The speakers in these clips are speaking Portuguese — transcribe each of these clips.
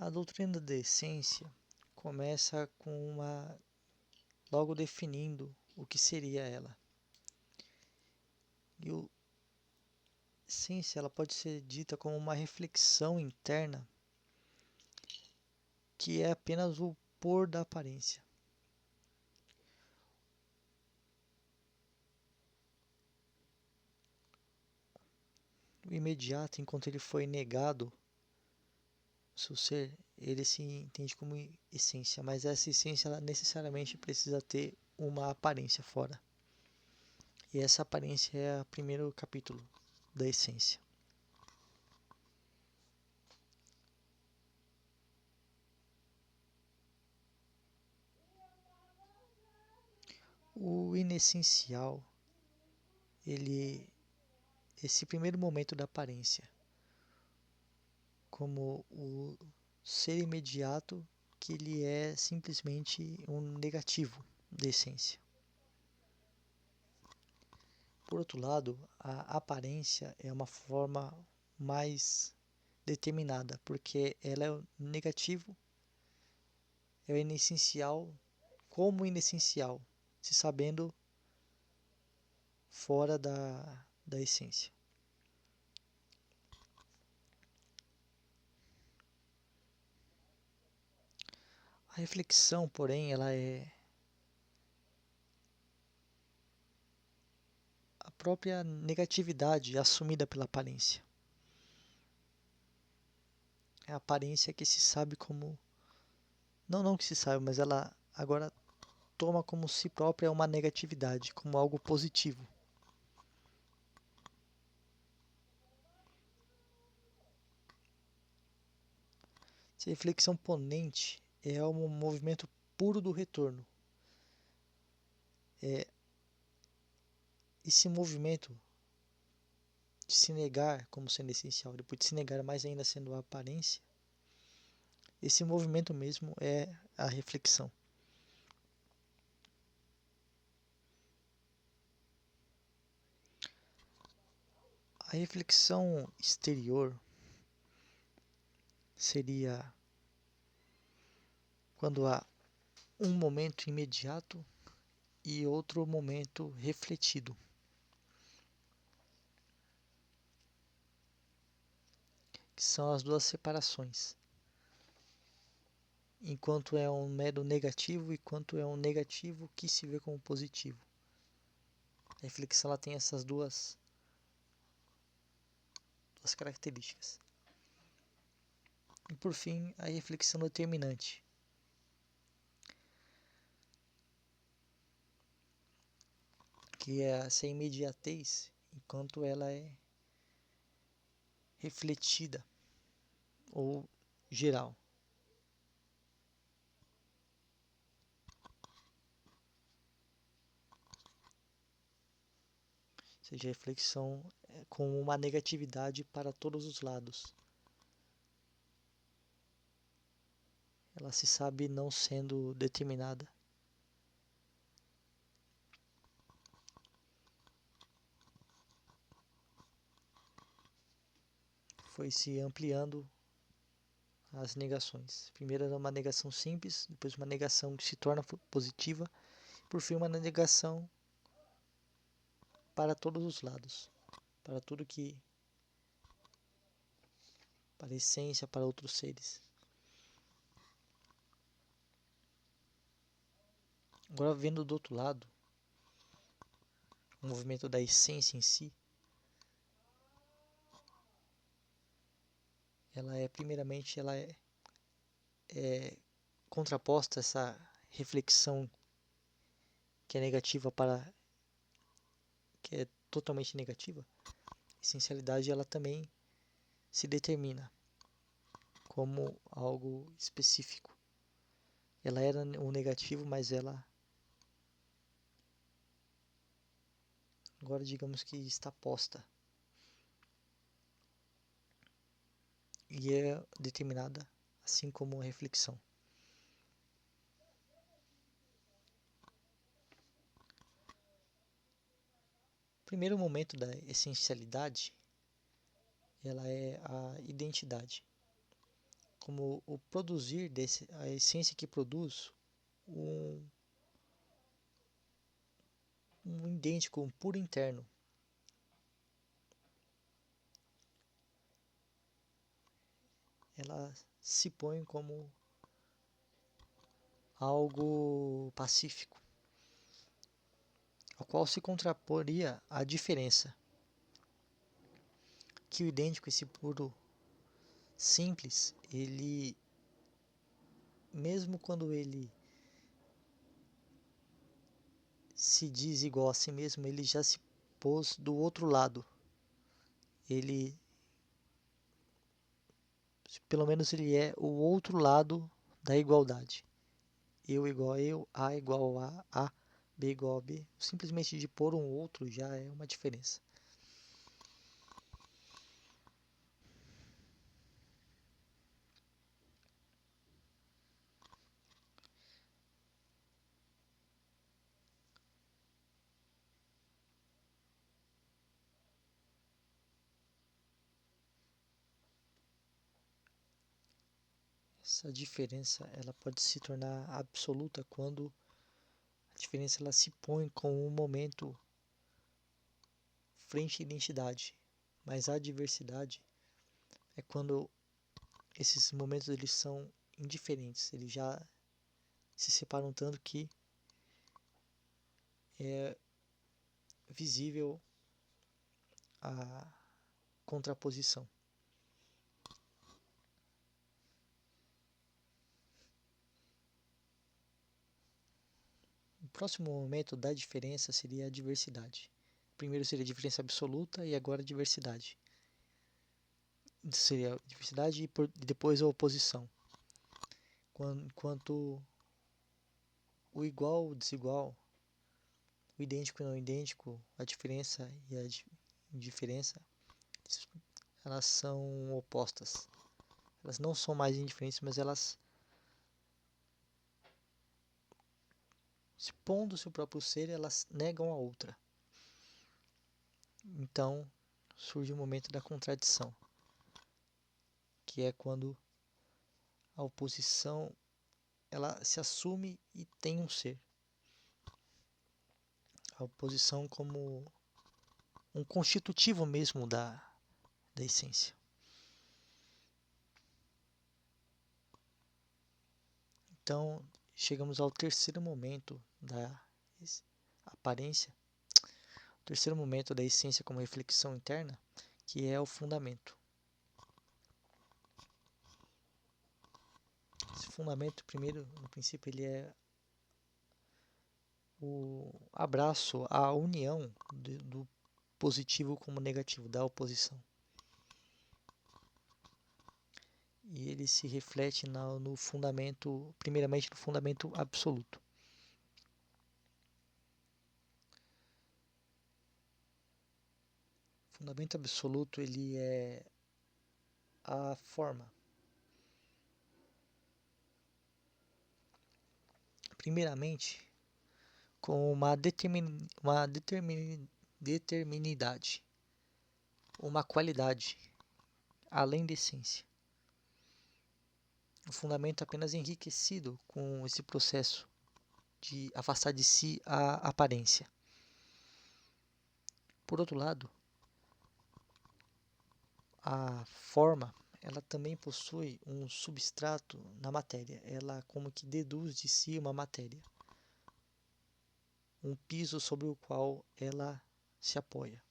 A doutrina da essência começa com logo definindo o que seria ela. E a essência ela pode ser dita como uma reflexão interna que é apenas o pôr da aparência. O imediato, enquanto ele foi negado, seu ser, ele se entende como essência, mas essa essência ela necessariamente precisa ter uma aparência fora. E essa aparência é o primeiro capítulo da essência. O inessencial, esse primeiro momento da aparência, como o ser imediato, que ele é simplesmente um negativo da essência. Por outro lado, a aparência é uma forma mais determinada, porque ela é o negativo, é o inessencial como inessencial, se sabendo fora da essência. A reflexão, porém, ela é a própria negatividade assumida pela aparência. É a aparência que se sabe como... Não que se sabe, mas ela agora toma como si própria uma negatividade, como algo positivo. Essa reflexão ponente é um movimento puro do retorno. Esse movimento de se negar como sendo essencial, depois de se negar mais ainda sendo a aparência, esse movimento mesmo é a reflexão. A reflexão exterior seria quando há um momento imediato e outro momento refletido. Que são as duas separações. Enquanto é um mero negativo e quanto é um negativo que se vê como positivo. A reflexão ela tem essas duas características. E por fim, a reflexão determinante. Que é essa imediatez, enquanto ela é refletida ou geral. Ou seja, a reflexão é com uma negatividade para todos os lados. Ela se sabe não sendo determinada. Foi se ampliando as negações. Primeiro era uma negação simples, depois uma negação que se torna positiva, por fim uma negação para todos os lados, para tudo que... para a essência, para outros seres. Agora vendo do outro lado, o movimento da essência em si, primeiramente ela é contraposta a essa reflexão que é negativa para... que é totalmente negativa. A essencialidade ela também se determina como algo específico. Ela era um negativo, mas ela agora digamos que está posta e é determinada assim como a reflexão. O primeiro momento da essencialidade ela é a identidade. como o produzir a essência que produz um, um idêntico, um puro interno. Ela se põe como algo pacífico, ao qual se contraporia a diferença, que o idêntico, esse puro simples, ele, mesmo quando ele se diz igual a si mesmo, ele já se pôs do outro lado. Ele, pelo menos ele é o outro lado da igualdade. Eu igual a eu, A igual a, B igual a B. Simplesmente de pôr um outro já é uma diferença. Essa diferença ela pode se tornar absoluta quando a diferença ela se põe com um momento frente à identidade, mas a diversidade é quando esses momentos eles são indiferentes, eles já se separam tanto que é visível a contraposição. O próximo momento da diferença seria a diversidade. Primeiro seria a diferença absoluta e agora a diversidade. Seria a diversidade e depois a oposição. Enquanto o igual, o desigual, o idêntico e não idêntico, a diferença e a indiferença, elas são opostas. Elas não são mais indiferentes, mas elas, se pondo o seu próprio ser, elas negam a outra. Então surge o momento da contradição, que é quando a oposição ela se assume e tem um ser. A oposição como um constitutivo mesmo da essência. Então, chegamos ao terceiro momento da aparência, o terceiro momento da essência como reflexão interna, que é o fundamento. Esse fundamento, primeiro, no princípio, ele é o abraço, a união do positivo como negativo, da oposição. E ele se reflete no fundamento, primeiramente no fundamento absoluto. O fundamento absoluto, ele é a forma. Primeiramente, com uma determinidade, uma qualidade, além da essência. O fundamento é apenas enriquecido com esse processo de afastar de si a aparência. Por outro lado, a forma, ela também possui um substrato na matéria. Ela como que deduz de si uma matéria, um piso sobre o qual ela se apoia.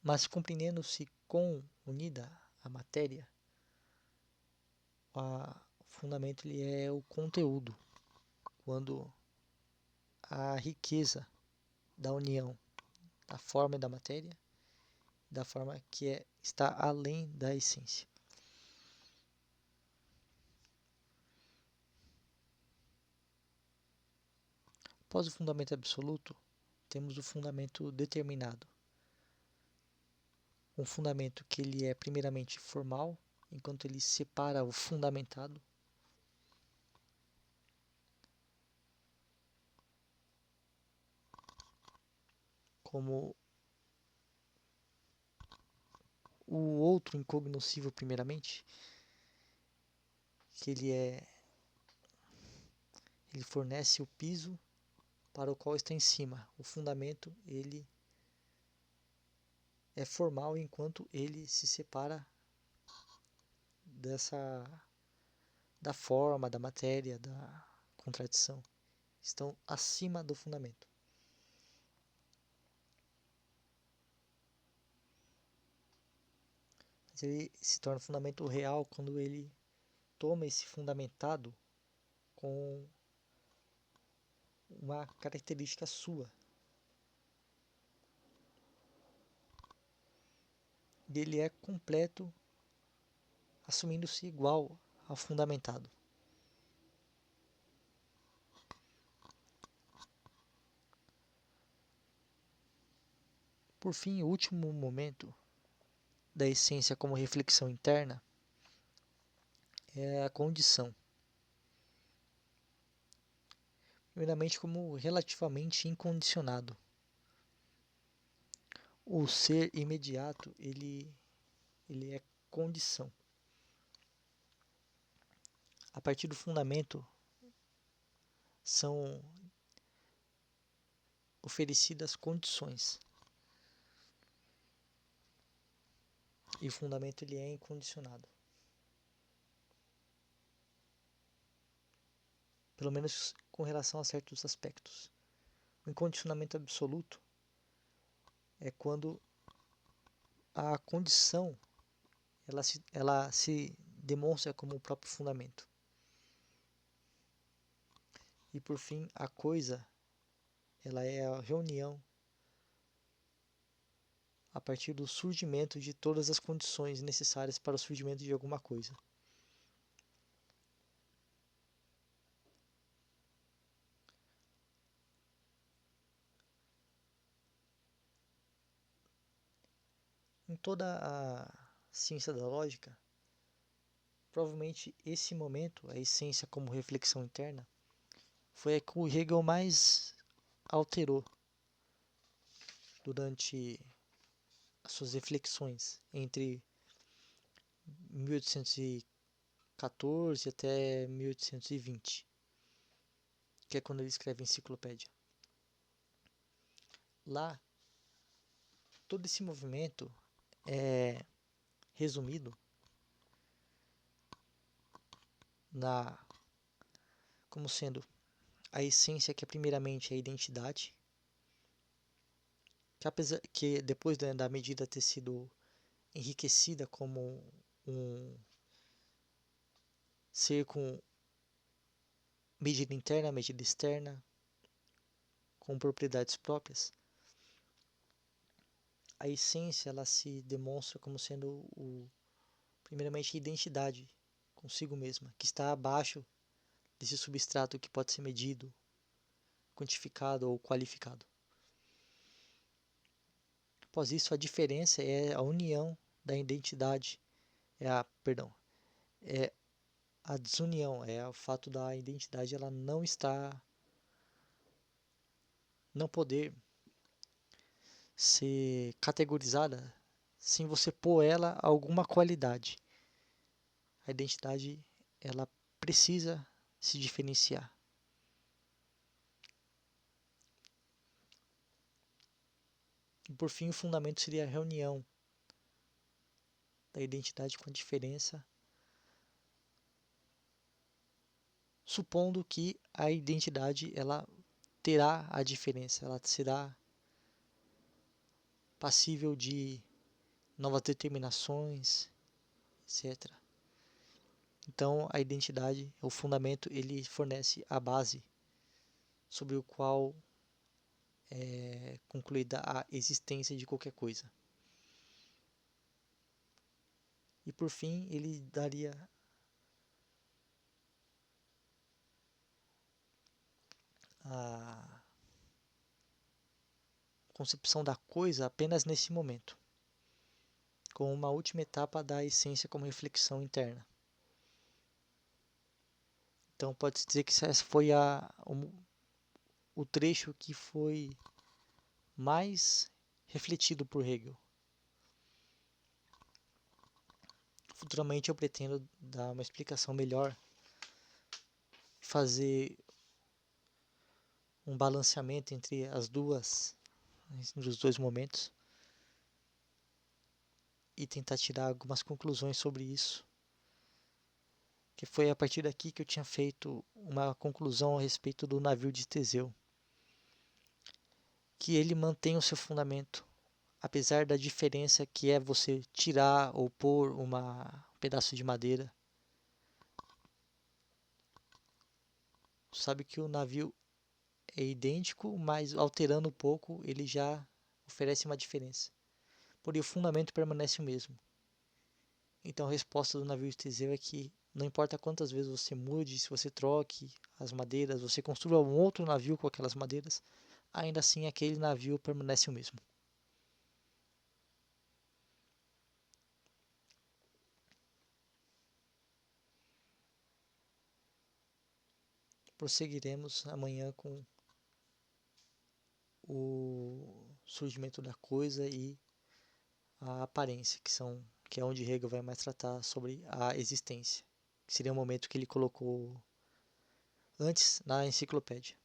Mas compreendendo-se com unida a matéria, o fundamento ele é o conteúdo, quando a riqueza da união da forma e da matéria, da forma que está além da essência. Após o fundamento absoluto, temos o fundamento determinado. Um fundamento que ele é primeiramente formal, enquanto ele separa o fundamentado. Como o outro incognoscível primeiramente, que ele fornece o piso para o qual está em cima. O fundamento, ele é formal enquanto ele se separa da forma, da matéria, da contradição. Estão acima do fundamento. Mas ele se torna fundamento real quando ele toma esse fundamentado com uma característica sua. E ele é completo, assumindo-se igual ao fundamentado. Por fim, o último momento da essência como reflexão interna é a condição. Primeiramente, como relativamente incondicionado. O ser imediato, ele é condição. A partir do fundamento, são oferecidas condições. E o fundamento ele é incondicionado. Pelo menos com relação a certos aspectos. O incondicionamento absoluto é quando a condição ela se demonstra como o próprio fundamento. E por fim, a coisa ela é a reunião a partir do surgimento de todas as condições necessárias para o surgimento de alguma coisa. Em toda a ciência da lógica, provavelmente esse momento, a essência como reflexão interna, foi a que o Hegel mais alterou durante as suas reflexões entre 1814 até 1820, que é quando ele escreve a enciclopédia. Lá, todo esse movimento é resumido como sendo a essência que é primeiramente a identidade, que depois da medida ter sido enriquecida como um ser com medida interna, medida externa, com propriedades próprias, a essência ela se demonstra como sendo primeiramente a identidade consigo mesma, que está abaixo desse substrato que pode ser medido, quantificado ou qualificado. Após isso, a diferença é a união da identidade, é a desunião, é o fato da identidade ela não poder ser categorizada sem você pôr ela a alguma qualidade. A identidade ela precisa se diferenciar. E por fim, o fundamento seria a reunião da identidade com a diferença, supondo que a identidade ela terá a diferença, ela será passível de novas determinações, etc. Então, a identidade, o fundamento, ele fornece a base sobre o qual é concluída a existência de qualquer coisa. E por fim, ele daria a concepção da coisa apenas nesse momento, como uma última etapa da essência como reflexão interna. Então pode-se dizer que esse foi o trecho que foi mais refletido por Hegel. Futuramente eu pretendo dar uma explicação melhor, fazer um balanceamento entre os dois momentos e tentar tirar algumas conclusões sobre isso. Que foi a partir daqui que eu tinha feito uma conclusão a respeito do navio de Teseu, que ele mantém o seu fundamento, apesar da diferença que é você tirar ou pôr um pedaço de madeira. Sabe que o navio é idêntico, mas alterando um pouco ele já oferece uma diferença. Porém, o fundamento permanece o mesmo. Então a resposta do navio de Teseu é que não importa quantas vezes você mude, se você troque as madeiras, você construa um outro navio com aquelas madeiras, ainda assim aquele navio permanece o mesmo. Prosseguiremos amanhã com o surgimento da coisa e a aparência, que é onde Hegel vai mais tratar sobre a existência, que seria o momento que ele colocou antes na enciclopédia.